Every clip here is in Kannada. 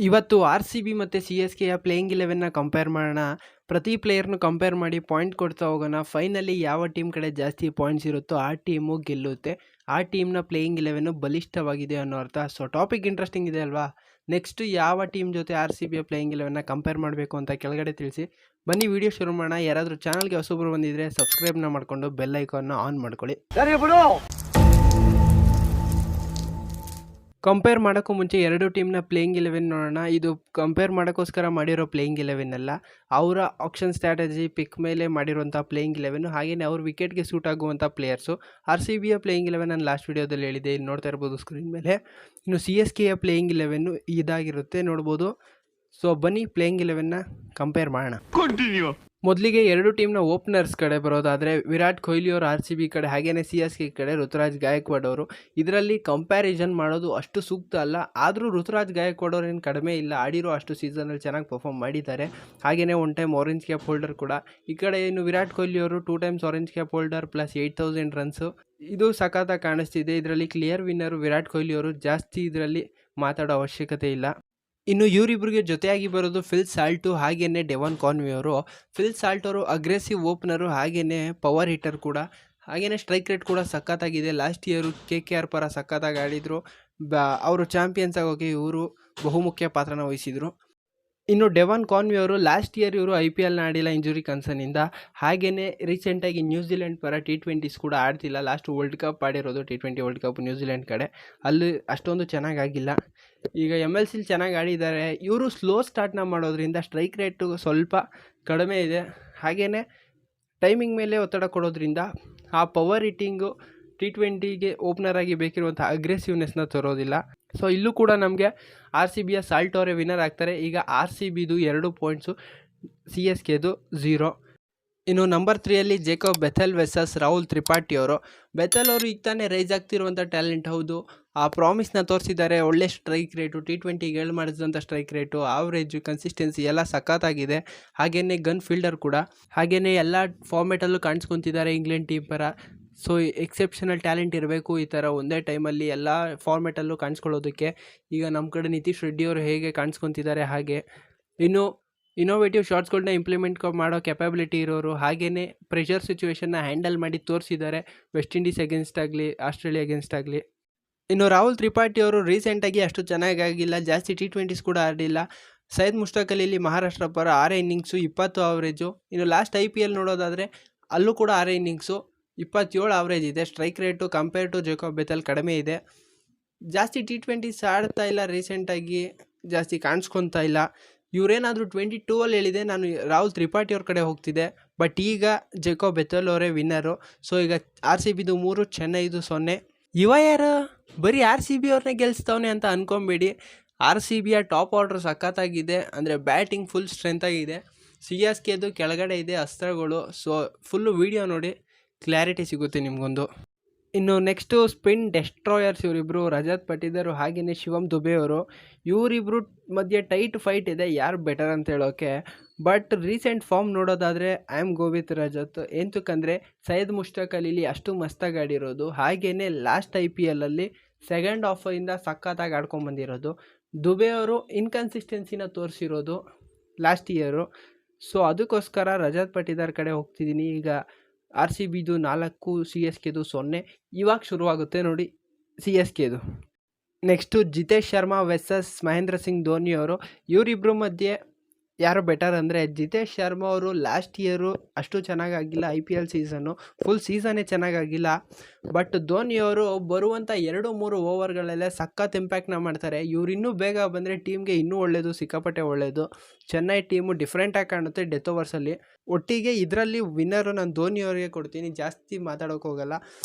ಇವತ್ತು ಆರ್-ಸಿ-ಬಿ ಮತ್ತು ಸಿ-ಎಸ್-ಕೆಯ ಪ್ಲೇಯಿಂಗ್ 11ನ ಕಂಪೇರ್ ಮಾಡೋಣ. ಪ್ರತಿ ಪ್ಲೇಯರ್‌ನು ಕಂಪೇರ್ ಮಾಡಿ ಪಾಯಿಂಟ್ ಕೊಡ್ತಾ ಹೋಗೋಣ. ಫೈನಲಿ ಯಾವ ಟೀಮ್ ಕಡೆ ಜಾಸ್ತಿ ಪಾಯಿಂಟ್ಸ್ ಇರುತ್ತೋ ಆ ಟೀಮು ಗೆಲ್ಲುತ್ತೆ. ಆ ಟೀಮ್‌ನ ಪ್ಲೇಯಿಂಗ್ 11 ಬಲಿಷ್ಠವಾಗಿದೆ ಅನ್ನೋ ಅರ್ಥ. ಸೊ ಟಾಪಿಕ್ ಇಂಟ್ರೆಸ್ಟಿಂಗ್ ಇದೆ ಅಲ್ವಾ? ನೆಕ್ಸ್ಟ್ ಯಾವ ಟೀಮ್ ಜೊತೆ ಆರ್-ಸಿ-ಬಿಯ ಪ್ಲೇಯಿಂಗ್ 11ನ ಕಂಪೇರ್ ಮಾಡಬೇಕು ಅಂತ ಕೆಳಗಡೆ ತಿಳಿಸಿ. ಬನ್ನಿ ವಿಡಿಯೋ ಶುರು ಮಾಡೋಣ. ಯಾರಾದರೂ ಚಾನಲ್ಗೆ ಹೊಸಬರು ಬಂದಿದ್ದರೆ ಸಬ್ಸ್ಕ್ರೈಬ್ನ ಮಾಡಿಕೊಂಡು ಬೆಲ್ ಐಕಾನ್ನ ಆನ್ ಮಾಡ್ಕೊಳ್ಳಿ. ಕಂಪೇರ್ ಮಾಡೋಕ್ಕೂ ಮುಂಚೆ ಎರಡು ಟೀಮ್ನ ಪ್ಲೇಯಿಂಗ್ 11 ನೋಡೋಣ. ಇದು ಕಂಪೇರ್ ಮಾಡೋಕ್ಕೋಸ್ಕರ ಮಾಡಿರೋ ಪ್ಲೇಯಿಂಗ್ 11 ಅಲ್ಲ. ಅವರ ಆಕ್ಷನ್ ಸ್ಟ್ರಾಟಜಿ ಪಿಕ್ ಮೇಲೆ ಮಾಡಿರುವಂಥ ಪ್ಲೇಯಿಂಗ್ 11, ಹಾಗೆಯೇ ಅವ್ರ ವಿಕೆಟ್ಗೆ ಸೂಟ್ ಆಗುವಂಥ ಪ್ಲೇಯರ್ಸು. ಆರ್-ಸಿ-ಬಿಯ ಪ್ಲೇಯಿಂಗ್ 11 ನಾನು ಲಾಸ್ಟ್ ವೀಡಿಯೋದಲ್ಲಿ ಹೇಳಿದೆ, ಇಲ್ಲಿ ನೋಡ್ತಾ ಇರ್ಬೋದು ಸ್ಕ್ರೀನ್ ಮೇಲೆ. ಇನ್ನು ಸಿ-ಎಸ್-ಕೆಯ ಪ್ಲೇಯಿಂಗ್ 11 ಇದಾಗಿರುತ್ತೆ ನೋಡ್ಬೋದು. ಸೊ ಬನ್ನಿ ಪ್ಲೇಯಿಂಗ್ 11ನ ಕಂಪೇರ್ ಮಾಡೋಣ. ಮೊದಲಿಗೆ ಎರಡು ಟೀಮ್ನ ಓಪನರ್ಸ್ ಕಡೆ ಬರೋದಾದರೆ ವಿರಾಟ್ ಕೊಹ್ಲಿ ಅವರು ಆರ್-ಸಿ-ಬಿ ಕಡೆ, ಹಾಗೆಯೇ ಸಿ-ಎಸ್-ಕೆ ಕಡೆ ಋತುರಾಜ್ ಗಾಯಕ್ವಾಡ್ ಅವರು. ಇದರಲ್ಲಿ ಕಂಪ್ಯಾರಿಸನ್ ಮಾಡೋದು ಅಷ್ಟು ಸೂಕ್ತ ಅಲ್ಲ. ಆದರೂ ಋತುರಾಜ್ ಗಾಯಕ್ವಾಡ್ ಅವರು ಏನು ಕಡಿಮೆ ಇಲ್ಲ, ಆಡಿರೋ ಅಷ್ಟು ಸೀಸನಲ್ಲಿ ಚೆನ್ನಾಗಿ ಪರ್ಫಾರ್ಮ್ ಮಾಡಿದ್ದಾರೆ. ಹಾಗೆಯೇ one time orange cap holder ಕೂಡ. ಈ ಕಡೆ ಇನ್ನು ವಿರಾಟ್ ಕೊಹ್ಲಿ ಅವರು 2 times orange cap holder plus 8000 runs. ಇದು ಸಖತ್ತಾಗಿ ಕಾಣಿಸ್ತಿದೆ. ಇದರಲ್ಲಿ ಕ್ಲಿಯರ್ ವಿನ್ನರು ವಿರಾಟ್ ಕೊಹ್ಲಿ ಅವರು. ಜಾಸ್ತಿ ಇದರಲ್ಲಿ ಮಾತಾಡೋ ಅವಶ್ಯಕತೆ ಇಲ್ಲ. ಇನ್ನು ಇವರಿಬ್ಬರಿಗೆ ಜೊತೆಯಾಗಿ ಬರೋದು ಫಿಲ್ ಸಾಲ್ಟು ಹಾಗೆಯೇ ಡೆವಾನ್ ಕಾನ್ವೆ ಅವರು. ಫಿಲ್ ಸಾಲ್ಟ್ ಅವರು ಅಗ್ರೆಸಿವ್ ಓಪನರು, ಹಾಗೆಯೇ ಪವರ್ ಹಿಟ್ಟರ್ ಕೂಡ, ಹಾಗೆಯೇ ಸ್ಟ್ರೈಕ್ ರೇಟ್ ಕೂಡ ಸಖತ್ತಾಗಿದೆ. ಲಾಸ್ಟ್ ಇಯರು KKR ಪರ ಸಖತ್ತಾಗಿ ಆಡಿದರು. ಅವರು ಚಾಂಪಿಯನ್ಸ್ ಆಗೋಕ್ಕೆ ಇವರು ಬಹುಮುಖ್ಯ ಪಾತ್ರನ ವಹಿಸಿದರು. ಇನ್ನು ಡೆವಾನ್ ಕಾನ್ವೆ ಅವರು ಲಾಸ್ಟ್ ಇಯರ್ ಇವರು IPLನ ಆಡಿಲ್ಲ ಇಂಜುರಿ ಕನ್ಸರ್ನಿಂದ. ಹಾಗೆಯೇ ರೀಸೆಂಟಾಗಿ ನ್ಯೂಜಿಲೆಂಡ್ ಪರ T20s ಕೂಡ ಆಡ್ತಿಲ್ಲ. ಲಾಸ್ಟ್ ವರ್ಲ್ಡ್ ಕಪ್ ಆಡಿರೋದು T20 ವರ್ಲ್ಡ್ ಕಪ್ ನ್ಯೂಜಿಲೆಂಡ್ ಕಡೆ, ಅಲ್ಲಿ ಅಷ್ಟೊಂದು ಚೆನ್ನಾಗಾಗಿಲ್ಲ. ಈಗ MLCಲಿ ಚೆನ್ನಾಗಿ ಆಡಿದ್ದಾರೆ. ಇವರು ಸ್ಲೋ ಸ್ಟಾರ್ಟ್ನ ಮಾಡೋದ್ರಿಂದ ಸ್ಟ್ರೈಕ್ ರೇಟು ಸ್ವಲ್ಪ ಕಡಿಮೆ ಇದೆ. ಹಾಗೆಯೇ ಟೈಮಿಂಗ್ ಮೇಲೆ ಒತ್ತಡ ಕೊಡೋದ್ರಿಂದ ಆ ಪವರ್ ಹಿಟ್ಟಿಂಗು T20ಗೆ ಓಪನರ್ ಆಗಿ ಬೇಕಿರುವಂಥ ಅಗ್ರೆಸಿವ್ನೆಸ್ನ ತರೋದಿಲ್ಲ. ಸೊ ಇಲ್ಲೂ ಕೂಡ ನಮಗೆ ಆರ್-ಸಿ-ಬಿಯ ಸಾಲ್ಟ್ ಅವರೇ ವಿನ್ನರ್ ಆಗ್ತಾರೆ. ಈಗ ಆರ್-ಸಿ-ಬಿದು 2 ಪಾಯಿಂಟ್ಸು, ಸಿ-ಎಸ್-ಕೆದು 0. ಇನ್ನು ನಂಬರ್ 3ಯಲ್ಲಿ Jacob Bethell versus Rahul Tripathi ಅವರು. ಬೆಥೆಲ್ ಅವರು ಈಗ ತಾನೇ ರೈಸ್ ಆಗ್ತಿರುವಂಥ ಟ್ಯಾಲೆಂಟ್, ಹೌದು. ಆ ಪ್ರಾಮಿಸ್ನ ತೋರಿಸಿದ್ದಾರೆ. ಒಳ್ಳೆ ಸ್ಟ್ರೈಕ್ ರೇಟು, T20ಗೆ ಮಾಡಿಸಿದಂಥ ಸ್ಟ್ರೈಕ್ ರೇಟು, ಆವ್ರೇಜು, ಕನ್ಸಿಸ್ಟೆನ್ಸಿ ಎಲ್ಲ ಸಖತ್ತಾಗಿದೆ. ಹಾಗೆಯೇ ಗನ್ ಫೀಲ್ಡರ್ ಕೂಡ. ಹಾಗೆಯೇ ಎಲ್ಲ ಫಾರ್ಮೇಟಲ್ಲೂ ಕಾಣಿಸ್ಕೊತಿದ್ದಾರೆ ಇಂಗ್ಲೆಂಡ್ ಟೀಮ್ ಪರ. ಸೊ ಎಕ್ಸೆಪ್ಷನಲ್ ಟ್ಯಾಲೆಂಟ್ ಇರಬೇಕು ಈ ಥರ ಒಂದೇ ಟೈಮಲ್ಲಿ ಎಲ್ಲ ಫಾರ್ಮೇಟಲ್ಲೂ ಕಾಣಿಸ್ಕೊಳ್ಳೋದಕ್ಕೆ. ಈಗ ನಮ್ಮ ಕಡೆ ನಿತೀಶ್ ರೆಡ್ಡಿ ಅವರು ಹೇಗೆ ಕಾಣಿಸ್ಕೊತಿದ್ದಾರೆ ಹಾಗೆ. ಇನ್ನು ಇನೋವೇಟಿವ್ ಶಾಟ್ಸ್ಗಳನ್ನ ಇಂಪ್ಲಿಮೆಂಟ್ ಮಾಡೋ ಕೆಪಾಬಿಲಿಟಿ ಇರೋರು, ಹಾಗೆಯೇ ಪ್ರೆಷರ್ ಸಿಚುವೇಷನ್ನ ಹ್ಯಾಂಡಲ್ ಮಾಡಿ ತೋರಿಸಿದ್ದಾರೆ, ವೆಸ್ಟ್ ಇಂಡೀಸ್ ಅಗೇನ್ಸ್ಟ್ ಆಗಲಿ ಆಸ್ಟ್ರೇಲಿಯಾ ಅಗೇನ್ಸ್ಟ್ ಆಗಲಿ. ಇನ್ನು ರಾಹುಲ್ ತ್ರಿಪಾಠಿ ಅವರು ರೀಸೆಂಟಾಗಿ ಅಷ್ಟು ಚೆನ್ನಾಗಾಗಿಲ್ಲ, ಜಾಸ್ತಿ T20s ಕೂಡ ಆಡಿಲ್ಲ. ಸೈಯದ್ ಮುಷ್ತಾಕ್ ಅಲಿಲಿ ಮಹಾರಾಷ್ಟ್ರ ಪರ 6 ಇನ್ನಿಂಗ್ಸು 20 ಆವ್ರೇಜು. ಇನ್ನು ಲಾಸ್ಟ್ IPL ನೋಡೋದಾದರೆ ಅಲ್ಲೂ ಕೂಡ 6 ಇನ್ನಿಂಗ್ಸು 27 ಆವ್ರೇಜ್ ಇದೆ. Strike rate compare to Jacob Bethell ಕಡಿಮೆ ಇದೆ. ಜಾಸ್ತಿ T20s ಆಡ್ತಾ ಇಲ್ಲ, ರೀಸೆಂಟಾಗಿ ಜಾಸ್ತಿ ಕಾಣಿಸ್ಕೊತಾ ಇಲ್ಲ. ಇವರೇನಾದರೂ 22ಅಲ್ಲಿ ಹೇಳಿದೆ ನಾನು ರಾಹುಲ್ ತ್ರಿಪಾಠಿ ಅವ್ರ ಕಡೆ ಹೋಗ್ತಿದ್ದೆ, ಬಟ್ ಈಗ ಜೇಕಬ್ ಬೆಥೆಲ್ ಅವರೇ ವಿನ್ನರು. ಸೊ ಈಗ ಆರ್-ಸಿ-ಬಿದು 3, ಚೆನ್ನೈದು 0. ಇವ ಯಾರು ಬರೀ ಆರ್-ಸಿ-ಬಿ ಅವ್ರನ್ನೇ ಗೆಲ್ಲಿಸ್ತವನೆ ಅಂತ ಅಂದ್ಕೊಂಬೇಡಿ. ಆರ್-ಸಿ-ಬಿಯ ಟಾಪ್ ಆರ್ಡ್ರ್ ಸಖತ್ತಾಗಿದೆ, ಅಂದರೆ ಬ್ಯಾಟಿಂಗ್ ಫುಲ್ ಸ್ಟ್ರೆಂತಾಗಿದೆ. ಸಿ-ಎಸ್-ಕೆದು ಕೆಳಗಡೆ ಇದೆ ಅಸ್ತ್ರಗಳು. ಸೊ ಫುಲ್ಲು ವೀಡಿಯೋ ನೋಡಿ, ಕ್ಲಾರಿಟಿ ಸಿಗುತ್ತೆ ನಿಮಗೊಂದು. ಇನ್ನು ನೆಕ್ಸ್ಟು ಸ್ಪಿನ್ ಡೆಸ್ಟ್ರಾಯರ್ಸ್ ಇವರಿಬ್ಬರು, ರಜತ್ ಪಟಿದಾರ್ ಹಾಗೆಯೇ ಶಿವಮ್ ದುಬೆ ಅವರು. ಇವರಿಬ್ಬರು ಮಧ್ಯೆ ಟೈಟ್ ಫೈಟ್ ಇದೆ, ಯಾರು ಬೆಟರ್ ಅಂತ ಹೇಳೋಕ್ಕೆ. ಬಟ್ ರೀಸೆಂಟ್ ಫಾರ್ಮ್ ನೋಡೋದಾದರೆ I am go with Rajat. ಎಂತಕ್ಕಂದರೆ ಸೈಯದ್ ಮುಷ್ತಾಕ್ ಅಲಿಲಿ ಅಷ್ಟು ಮಸ್ತಾಗಿ ಆಡಿರೋದು, ಹಾಗೆಯೇ ಲಾಸ್ಟ್ IPLಲ್ಲಿ ಸೆಕೆಂಡ್ ಹಾಫಿಂದ ಸಖತ್ತಾಗಿ ಆಡ್ಕೊಂಬಂದಿರೋದು. ದುಬೆ ಅವರು ಇನ್ಕನ್ಸಿಸ್ಟೆನ್ಸಿನ ತೋರಿಸಿರೋದು ಲಾಸ್ಟ್ ಇಯರು. ಸೊ ಅದಕ್ಕೋಸ್ಕರ ರಜತ್ ಪಟಿದಾರ್ ಕಡೆ ಹೋಗ್ತಿದ್ದೀನಿ. ಈಗ ಆರ್-ಸಿ-ಬಿದು 4, ಸಿ-ಎಸ್-ಕೆದು 0. ಇವಾಗ ಶುರುವಾಗುತ್ತೆ ನೋಡಿ ಸಿ-ಎಸ್-ಕೆದು. ನೆಕ್ಸ್ಟು ಜಿತೇಶ್ ಶರ್ಮಾ ವರ್ಸಸ್ ಮಹೇಂದ್ರ ಸಿಂಗ್ ಧೋನಿ ಅವರು. ಇವರಿಬ್ಬರ ಮಧ್ಯೆ ಯಾರು ಬೆಟರ್ ಅಂದರೆ, ಜಿತೇಶ್ ಶರ್ಮಾ ಅವರು ಲಾಸ್ಟ್ ಇಯರು ಅಷ್ಟು ಚೆನ್ನಾಗಾಗಿಲ್ಲ, IPL ಸೀಸನ್ನು ಫುಲ್ ಸೀಸನ್ನೇ ಚೆನ್ನಾಗಾಗಿಲ್ಲ. ಬಟ್ ಧೋನಿ ಅವರು ಬರುವಂಥ 2-3 ಓವರ್ಗಳಲ್ಲೇ ಸಖತ್ ಇಂಪ್ಯಾಕ್ಟ್ನ ಮಾಡ್ತಾರೆ. ಇವ್ರು ಇನ್ನೂ ಬೇಗ ಬಂದರೆ ಟೀಮ್ಗೆ ಇನ್ನೂ ಒಳ್ಳೆಯದು, ಸಿಕ್ಕಾಪಟ್ಟೆ ಒಳ್ಳೆಯದು. ಚೆನ್ನೈ ಟೀಮು ಡಿಫ್ರೆಂಟಾಗಿ ಕಾಣುತ್ತೆ ಡೆತ್ ಓವರ್ಸಲ್ಲಿ. ಒಟ್ಟಿಗೆ ಇದರಲ್ಲಿ ವಿನ್ನರು ನಾನು ಧೋನಿ ಅವರಿಗೆ ಕೊಡ್ತೀನಿ, ಜಾಸ್ತಿ ಮಾತಾಡೋಕೆ ಹೋಗಲ್ಲ.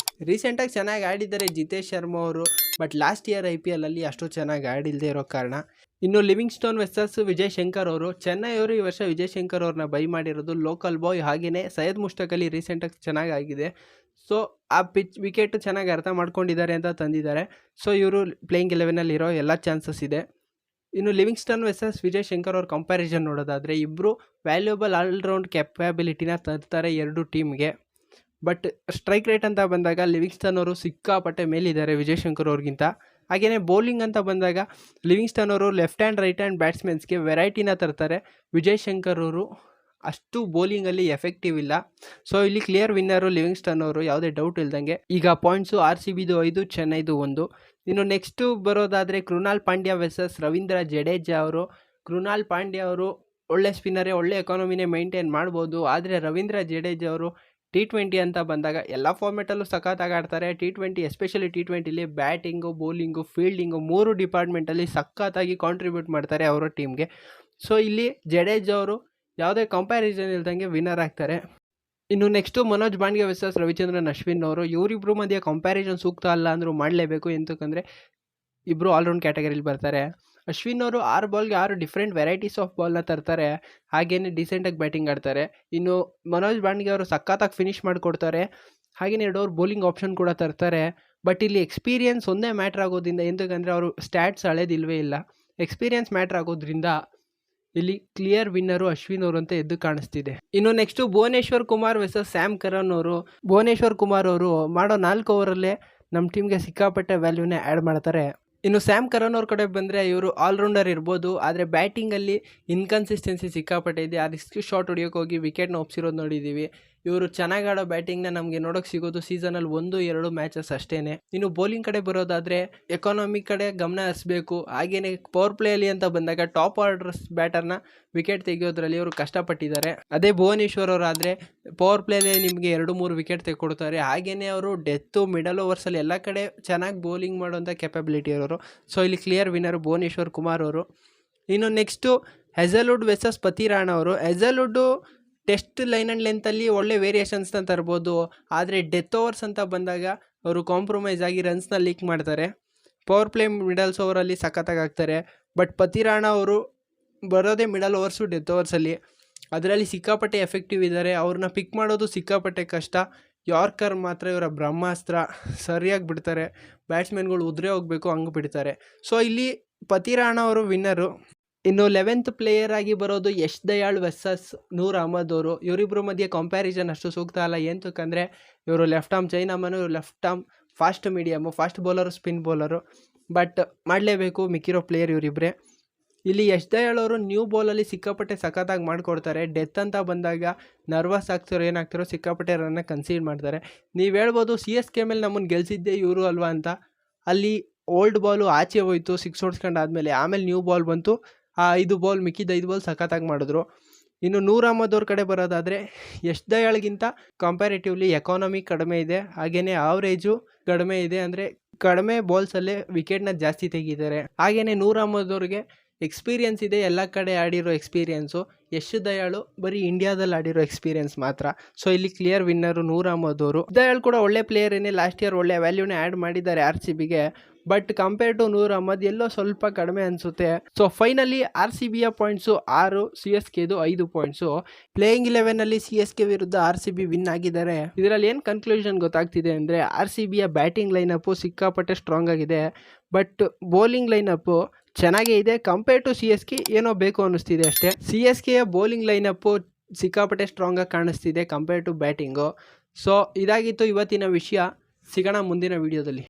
ರೀಸೆಂಟಾಗಿ ಚೆನ್ನಾಗಿ ಆಡಿದ್ದಾರೆ ಜಿತೇಶ್ ಶರ್ಮಾ ಅವರು, ಬಟ್ ಲಾಸ್ಟ್ ಇಯರ್ IPLಲ್ಲಿ ಅಷ್ಟು ಚೆನ್ನಾಗಿ ಆಡಿಲ್ಲದೆ ಇರೋ ಕಾರಣ. ಇನ್ನು ಲಿವಿಂಗ್ಸ್ಟೋನ್ ವರ್ಸಸ್ ವಿಜಯ್ ಶಂಕರ್ ಅವರು. ಚೆನ್ನೈ ಅವರು ಈ ವರ್ಷ ವಿಜಯ್ ಶಂಕರ್ ಅವ್ರನ್ನ ಬೈ ಮಾಡಿರೋದು, ಲೋಕಲ್ ಬಾಯ್. ಹಾಗೆಯೇ ಸೈಯದ್ ಮುಷ್ತಾಕ್ ಅಲಿ ರೀಸೆಂಟಾಗಿ ಚೆನ್ನಾಗಾಗಿದೆ. ಸೊ ಆ ವಿಕೆಟ್ ಚೆನ್ನಾಗಿ ಅರ್ಥ ಮಾಡ್ಕೊಂಡಿದ್ದಾರೆ ಅಂತ ತಂದಿದ್ದಾರೆ. ಸೊ ಇವರು ಪ್ಲೇಯಿಂಗ್ 11ಅಲ್ಲಿ ಇರೋ ಎಲ್ಲ ಚಾನ್ಸಸ್ ಇದೆ. ಇನ್ನು ಲಿವಿಂಗ್ಸ್ಟನ್ ವರ್ಸಸ್ ವಿಜಯ್ ಶಂಕರ್ ಅವ್ರ ಕಂಪ್ಯಾರಿಸನ್ ನೋಡೋದಾದರೆ, ಇಬ್ಬರು ವ್ಯಾಲ್ಯೂಬಲ್ ಆಲ್ರೌಂಡ್ ಕೆಪಾಬಿಲಿಟಿನ ತರ್ತಾರೆ ಎರಡು ಟೀಮ್ಗೆ. ಬಟ್ ಸ್ಟ್ರೈಕ್ ರೇಟ್ ಅಂತ ಬಂದಾಗ ಲಿವಿಂಗ್ಸ್ಟನ್ ಅವರು ಸಿಕ್ಕಾಪಟ್ಟೆ ಮೇಲಿದ್ದಾರೆ ವಿಜಯ್ ಶಂಕರ್ ಅವ್ರಿಗಿಂತ. ಹಾಗೆಯೇ ಬೌಲಿಂಗ್ ಅಂತ ಬಂದಾಗ ಲಿವಿಂಗ್ಸ್ಟನ್ ಅವರು ಲೆಫ್ಟ್ ಹ್ಯಾಂಡ್ ರೈಟ್ ಹ್ಯಾಂಡ್ ಬ್ಯಾಟ್ಸ್ಮನ್ಸ್ಗೆ ವೆರೈಟಿನ ತರ್ತಾರೆ. ವಿಜಯ್ ಶಂಕರ್ ಅವರು ಅಷ್ಟು ಬೌಲಿಂಗಲ್ಲಿ ಎಫೆಕ್ಟಿವ್ ಇಲ್ಲ. ಸೊ ಇಲ್ಲಿ ಕ್ಲಿಯರ್ ವಿನ್ನರು ಲಿವಿಂಗ್ಸ್ಟನ್ ಅವರು, ಯಾವುದೇ ಡೌಟ್ ಇಲ್ದಂಗೆ. ಈಗ ಪಾಯಿಂಟ್ಸು RCBದು 5, ಚೆನ್ನೈದು 1. ಇನ್ನು ನೆಕ್ಸ್ಟು ಬರೋದಾದರೆ ಕೃಣಾಲ್ ಪಾಂಡ್ಯ ವರ್ಸಸ್ ರವೀಂದ್ರ ಜಡೇಜಾ ಅವರು. ಕೃಣಾಲ್ ಪಾಂಡ್ಯ ಅವರು ಒಳ್ಳೆ ಸ್ಪಿನ್ನರೇ, ಒಳ್ಳೆ ಎಕಾನಮಿನೇ ಮೇಂಟೈನ್ ಮಾಡ್ಬೋದು. ಆದರೆ ರವೀಂದ್ರ ಜಡೇಜಾ ಅವರು T20 ಅಂತ ಬಂದಾಗ ಎಲ್ಲ ಫಾರ್ಮೆಟಲ್ಲೂ ಸಖತ್ತಾಗಿ ಆಡ್ತಾರೆ. T20 ಎಸ್ಪೆಷಲಿ T20ಲಿ ಬ್ಯಾಟಿಂಗು, ಬೌಲಿಂಗು, ಫೀಲ್ಡಿಂಗು 3 ಡಿಪಾರ್ಟ್ಮೆಂಟಲ್ಲಿ ಸಖತ್ತಾಗಿ ಕಾಂಟ್ರಿಬ್ಯೂಟ್ ಮಾಡ್ತಾರೆ ಅವರ ಟೀಮ್ಗೆ. ಸೊ ಇಲ್ಲಿ ಜಡೇಜಾ ಅವರು ಯಾವುದೇ ಕಂಪ್ಯಾರಿಸನ್ ಇಲ್ದಂಗೆ ವಿನ್ನರ್ ಆಗ್ತಾರೆ. ಇನ್ನು ನೆಕ್ಸ್ಟು ಮನೋಜ್ ಬಾಂಡ್ಗೆ ವರ್ಸಸ್ ರವಿಚಂದ್ರನ್ ಅಶ್ವಿನ್ ಅವರು. ಇವರಿಬ್ಬರು ಮಧ್ಯೆ ಕಂಪ್ಯಾರಿಸನ್ ಸೂಕ್ತ ಅಲ್ಲ ಅಂದರೂ ಮಾಡಲೇಬೇಕು, ಎಂತಕ್ಕಂದರೆ ಇಬ್ಬರು ಆಲ್ರೌಂಡ್ ಕ್ಯಾಟಗರಿಲಿ ಬರ್ತಾರೆ. ಅಶ್ವಿನ್ ಅವರು 6 ಬಾಲ್ಗೆ 6 ಡಿಫ್ರೆಂಟ್ ವೆರೈಟೀಸ್ ಆಫ್ ಬಾಲ್ನ ತರ್ತಾರೆ, ಹಾಗೆಯೇ ಡಿಸೆಂಟಾಗಿ ಬ್ಯಾಟಿಂಗ್ ಆಡ್ತಾರೆ. ಇನ್ನು ಮನೋಜ್ ಬಾಂಡ್ಗೆ ಅವರು ಸಖತ್ತಾಗಿ ಫಿನಿಶ್ ಮಾಡಿಕೊಡ್ತಾರೆ, ಹಾಗೆಯೇ 2 ಓವರ್ ಬೌಲಿಂಗ್ ಆಪ್ಷನ್ ಕೂಡ ತರ್ತಾರೆ. ಬಟ್ ಇಲ್ಲಿ ಎಕ್ಸ್ಪೀರಿಯನ್ಸ್ ಒಂದೇ ಮ್ಯಾಟ್ರ್ ಆಗೋದ್ರಿಂದ, ಎಂತಕ್ಕಂದರೆ ಅವರು ಸ್ಟ್ಯಾಟ್ಸ್ ಹಳೇದಿಲ್ವೇ ಇಲ್ಲ, ಎಕ್ಸ್ಪೀರಿಯನ್ಸ್ ಮ್ಯಾಟ್ರ್ ಆಗೋದ್ರಿಂದ ಇಲ್ಲಿ ಕ್ಲಿಯರ್ ವಿನ್ನರು ಅಶ್ವಿನ್ ಅವರು ಅಂತ ಎದ್ದು ಕಾಣಿಸ್ತಿದೆ. ಇನ್ನು next Bhuvneshwar Kumar versus Sam Curran ಅವರು. ಭುವನೇಶ್ವರ್ ಕುಮಾರ್ ಅವರು ಮಾಡೋ 4 ಓವರಲ್ಲೇ ನಮ್ಮ ಟೀಮ್ಗೆ ಸಿಕ್ಕಾಪಟ್ಟೆ ವ್ಯಾಲ್ಯೂನೇ ಆ್ಯಡ್ ಮಾಡ್ತಾರೆ. ಇನ್ನು ಸ್ಯಾಮ್ ಕರನ್ ಅವ್ರ ಕಡೆ ಬಂದರೆ ಇವರು ಆಲ್ರೌಂಡರ್ ಇರ್ಬೋದು, ಆದರೆ ಬ್ಯಾಟಿಂಗಲ್ಲಿ ಇನ್ಕನ್ಸಿಸ್ಟೆನ್ಸಿ ಸಿಕ್ಕಾಪಟ್ಟೆ ಇದೆ. ಆ ರಿಸ್ಕ್ ಶಾಟ್ ಹೊಡಿಯೋಕೆ ಹೋಗಿ ವಿಕೆಟ್ನ ಒಪ್ಸಿರೋದು ನೋಡಿದ್ದೀವಿ. ಇವರು ಚೆನ್ನಾಗಿ ಆಡೋ ಬ್ಯಾಟಿಂಗ್ನ ನಮಗೆ ನೋಡೋಕೆ ಸಿಗೋದು ಸೀಸನಲ್ಲಿ 1-2 ಮ್ಯಾಚಸ್ ಅಷ್ಟೇ. ಇನ್ನು ಬೌಲಿಂಗ್ ಕಡೆ ಬರೋದಾದರೆ ಎಕಾನಮಿ ಕಡೆ ಗಮನ ಹರಿಸಬೇಕು. ಹಾಗೆಯೇ ಪವರ್ ಪ್ಲೇಯಲ್ಲಿ ಅಂತ ಬಂದಾಗ ಟಾಪ್ ಆರ್ಡರ್ಸ್ ಬ್ಯಾಟರ್ನ ವಿಕೆಟ್ ತೆಗೆಯೋದ್ರಲ್ಲಿ ಅವರು ಕಷ್ಟಪಟ್ಟಿದ್ದಾರೆ. ಅದೇ ಭುವನೇಶ್ವರ್ ಅವರಾದರೆ ಪವರ್ ಪ್ಲೇಯಲ್ಲಿ ನಿಮಗೆ 2-3 ವಿಕೆಟ್ ತೆಗೆದುಕೊಡ್ತಾರೆ. ಹಾಗೆಯೇ ಅವರು ಡೆತ್ತು, ಮಿಡಲ್ ಓವರ್ಸಲ್ಲಿ ಎಲ್ಲ ಕಡೆ ಚೆನ್ನಾಗಿ ಬೌಲಿಂಗ್ ಮಾಡೋಂಥ ಕೆಪಬಿಲಿಟಿ ಇರೋರು. ಸೊ ಇಲ್ಲಿ ಕ್ಲಿಯರ್ ವಿನ್ನರ್ ಭುವನೇಶ್ವರ್ ಕುಮಾರ್ ಅವರು. ಇನ್ನು ನೆಕ್ಸ್ಟು ಹೆಜಲ್ವುಡ್ ವರ್ಸಸ್ ಪತಿರಾಣ ಅವರು. ಹೆಜಲ್ವುಡ್ಡು ಟೆಸ್ಟ್ ಲೈನ್ ಆ್ಯಂಡ್ ಲೆಂತಲ್ಲಿ ಒಳ್ಳೆ ವೇರಿಯೇಷನ್ಸ್ನ ತರ್ಬೋದು, ಆದರೆ ಡೆತ್ ಓವರ್ಸ್ ಅಂತ ಬಂದಾಗ ಅವರು ಕಾಂಪ್ರಮೈಸ್ ಆಗಿ ರನ್ಸ್ನ ಲೀಕ್ ಮಾಡ್ತಾರೆ. ಪವರ್ ಪ್ಲೇ ಮಿಡಲ್ಸ್ ಓವರಲ್ಲಿ ಸಖತ್ತಾಗಿ ಆಗ್ತಾರೆ. ಬಟ್ ಪತಿರಾಣ ಅವರು ಬರೋದೇ ಮಿಡಲ್ ಓವರ್ಸು, ಡೆತ್ ಓವರ್ಸಲ್ಲಿ, ಅದರಲ್ಲಿ ಸಿಕ್ಕಾಪಟ್ಟೆ ಎಫೆಕ್ಟಿವ್ ಇದ್ದಾರೆ. ಅವ್ರನ್ನ ಪಿಕ್ ಮಾಡೋದು ಸಿಕ್ಕಾಪಟ್ಟೆ ಕಷ್ಟ. ಯಾರ್ಕರ್ ಮಾತ್ರ ಇವರ ಬ್ರಹ್ಮಾಸ್ತ್ರ, ಸರಿಯಾಗಿ ಬಿಡ್ತಾರೆ. ಬ್ಯಾಟ್ಸ್ಮನ್ಗಳು ಉದುರೇ ಹೋಗಬೇಕು ಹಂಗೆ ಬಿಡ್ತಾರೆ. ಸೊ ಇಲ್ಲಿ ಪತಿರಾಣ ಅವರು ವಿನ್ನರು. ಇನ್ನು 11th ಪ್ಲೇಯರ್ ಆಗಿ ಬರೋದು ಯಶ್ ದಯಾಳ್ ವರ್ಸಸ್ ನೂರ್ ಅಹಮದ್ ಅವರು. ಇವರಿಬ್ಬರ ಮಧ್ಯೆ ಕಂಪ್ಯಾರಿಸನ್ ಅಷ್ಟು ಸೂಕ್ತ ಅಲ್ಲ, ಎಂತಕ್ಕಂದರೆ ಇವರು ಲೆಫ್ಟ್ ಆರ್ಮ್ ಚೈನಾಮನು, ಇವರು left arm fast medium, fast bowler, spin bowler. But ಮಾಡಲೇಬೇಕು, ಮಿಕ್ಕಿರೋ ಪ್ಲೇಯರ್ ಇವರಿಬ್ಬರೇ. ಇಲ್ಲಿ ಯಶ್ ದಯಾಳ್ ಅವರು ನ್ಯೂ ಬಾಲಲ್ಲಿ ಸಿಕ್ಕಾಪಟ್ಟೆ ಸಖತ್ತಾಗಿ ಮಾಡಿಕೊಡ್ತಾರೆ. ಡೆತ್ ಅಂತ ಬಂದಾಗ ನರ್ವಸ್ ಆಗ್ತಾರೋ ಏನಾಗ್ತಾರೋ ಸಿಕ್ಕಾಪಟ್ಟೆ ರನ್ನ ಕನ್ಸೀಡ್ ಮಾಡ್ತಾರೆ. ನೀವು ಹೇಳ್ಬೋದು CSK ಮೇಲೆ ನಮ್ಮನ್ನು ಗೆಲ್ಸಿದ್ದೆ ಇವರು ಅಲ್ವಾ ಅಂತ. ಅಲ್ಲಿ ಓಲ್ಡ್ ಬಾಲು ಆಚೆ ಹೋಯ್ತು 6 ಹೊಡ್ಸ್ಕೊಂಡು ಆಮೇಲೆ ನ್ಯೂ ಬಾಲ್ ಬಂತು. ಆ 5 ಬಾಲ್ ಮಿಕ್ಕಿದ 5 ಬಾಲ್ ಸಖತ್ತಾಗಿ ಮಾಡಿದ್ರು. ಇನ್ನು ನೂರ್ ಅಹಮದ್ ಅವ್ರ ಕಡೆ ಬರೋದಾದರೆ ಯಶ್ ದಯಾಳ್ಗಿಂತ ಕಂಪ್ಯಾರಿಟಿವ್ಲಿ ಎಕಾನಮಿ ಕಡಿಮೆ ಇದೆ, ಹಾಗೆಯೇ ಆವ್ರೇಜು ಕಡಿಮೆ ಇದೆ, ಅಂದರೆ ಕಡಿಮೆ ಬಾಲ್ಸಲ್ಲೇ ವಿಕೆಟ್ನ ಜಾಸ್ತಿ ತೆಗಿದ್ದಾರೆ. ಹಾಗೆಯೇ ನೂರ್ ಅಹಮದ್ ಅವ್ರಿಗೆ ಎಕ್ಸ್ಪೀರಿಯನ್ಸ್ ಇದೆ, ಎಲ್ಲ ಕಡೆ ಆಡಿರೋ ಎಕ್ಸ್ಪೀರಿಯನ್ಸು. ಯಶ್ ದಯಾಳು ಬರೀ ಇಂಡಿಯಾದಲ್ಲಿ ಆಡಿರೋ ಎಕ್ಸ್ಪೀರಿಯನ್ಸ್ ಮಾತ್ರ. ಸೊ ಇಲ್ಲಿ ಕ್ಲಿಯರ್ ವಿನ್ನರು ನೂರ್ ಅಹಮದ್ ಅವರು. ದಯಾಳ್ ಕೂಡ ಒಳ್ಳೆ ಪ್ಲೇಯರ್ ಏನೇ, ಲಾಸ್ಟ್ ಇಯರ್ ಒಳ್ಳೆ ವ್ಯಾಲ್ಯೂನೇ ಆ್ಯಡ್ ಮಾಡಿದ್ದಾರೆ RCBಗೆ. But compare to Noor Ahmad ಎಲ್ಲೋ ಸ್ವಲ್ಪ ಕಡಿಮೆ ಅನಿಸುತ್ತೆ. ಸೊ ಫೈನಲಿ RCBಯ ಪಾಯಿಂಟ್ಸು 6, CSKದು 5 ಪಾಯಿಂಟ್ಸು. ಪ್ಲೇಯಿಂಗ್ 11ನಲ್ಲಿ CSK ವಿರುದ್ಧ RCB ವಿನ್ ಆಗಿದ್ದಾರೆ. ಇದರಲ್ಲಿ ಏನು ಕನ್ಕ್ಲೂಷನ್ ಗೊತ್ತಾಗ್ತಿದೆ ಅಂದರೆ RCBಯ ಬ್ಯಾಟಿಂಗ್ ಲೈನಪ್ಪು ಸಿಕ್ಕಾಪಟ್ಟೆ ಸ್ಟ್ರಾಂಗ್ ಆಗಿದೆ, ಬಟ್ ಬೌಲಿಂಗ್ ಲೈನಪ್ಪು ಚೆನ್ನಾಗೇ ಇದೆ. ಕಂಪೇರ್ ಟು CSK ಏನೋ ಬೇಕು ಅನ್ನಿಸ್ತಿದೆ ಅಷ್ಟೇ. CSKಯ ಬೌಲಿಂಗ್ ಲೈನಪ್ಪು ಸಿಕ್ಕಾಪಟ್ಟೆ ಸ್ಟ್ರಾಂಗಾಗಿ ಕಾಣಿಸ್ತಿದೆ ಕಂಪೇರ್ ಟು ಬ್ಯಾಟಿಂಗು. ಸೊ ಇದಾಗಿತ್ತು ಇವತ್ತಿನ ವಿಷಯ. ಸಿಗೋಣ ಮುಂದಿನ ವಿಡಿಯೋದಲ್ಲಿ.